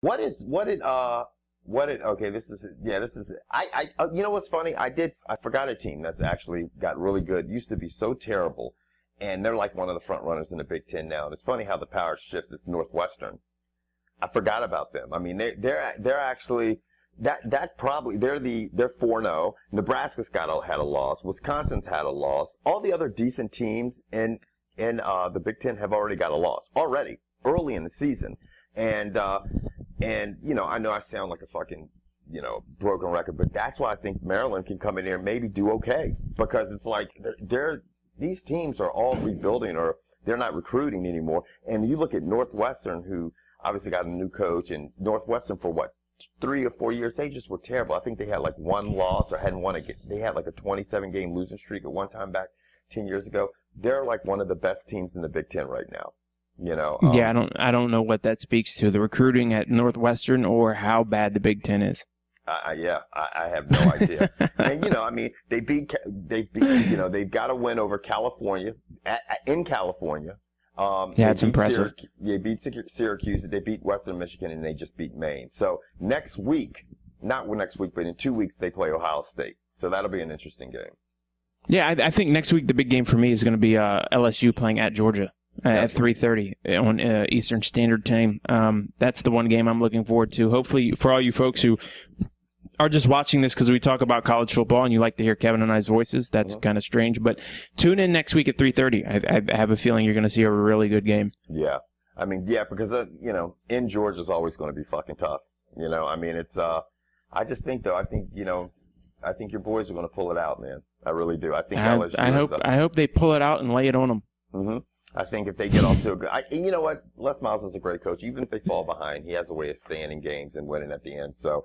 Okay, this is you know what's funny? I forgot a team that's actually got really good. Used to be so terrible, and they're like one of the front runners in the Big Ten now. And it's funny how the power shifts. It's Northwestern. I forgot about them. I mean, they're actually that's probably they're 4-0. Nebraska's had a loss. Wisconsin's had a loss. All the other decent teams in the Big Ten have already got a loss already early in the season. And you know, I know I sound like a fucking, you know, broken record, but that's why I think Maryland can come in here and maybe do okay, because it's like these teams are all rebuilding, or they're not recruiting anymore. And you look at Northwestern, who obviously got a new coach, and Northwestern for what, 3 or 4 years, they just were terrible. I think they had like one loss or hadn't won a game. They had like a 27-game losing streak at one time back 10 years ago. They're like one of the best teams in the Big Ten right now. You know, yeah, I don't know what that speaks to, the recruiting at Northwestern or how bad the Big Ten is. I have no idea. And you know, I mean, they beat, you know, they've got to win over California in California. Yeah, it's impressive. They beat Syracuse, they beat Western Michigan, and they just beat Maine. So next week, not next week, but in 2 weeks, they play Ohio State. So that'll be an interesting game. Yeah, I think next week the big game for me is going to be LSU playing at Georgia. At 3:30 on Eastern Standard Time. That's the one game I'm looking forward to. Hopefully, for all you folks who are just watching this because we talk about college football and you like to hear Kevin and I's voices, that's kind of strange. But tune in next week at 3:30. I have a feeling you're going to see a really good game. Yeah. I mean, yeah, because, you know, in Georgia is always going to be fucking tough. You know, I mean, it's, I just think, though, I think your boys are going to pull it out, man. I really do. I think LSU I hope they pull it out and lay it on them. Mm-hmm. I think if they get off to a good, you know what, Les Miles is a great coach. Even if they fall behind, he has a way of staying in games and winning at the end. So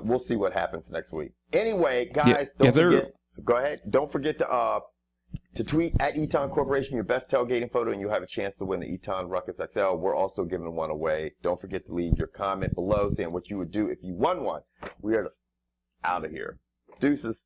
we'll see what happens next week. Anyway, guys, don't forget. Go ahead. Don't forget to tweet at Eton Corporation your best tailgating photo, and you'll have a chance to win the Eton Ruckus XL. We're also giving one away. Don't forget to leave your comment below saying what you would do if you won one. We are out of here. Deuces.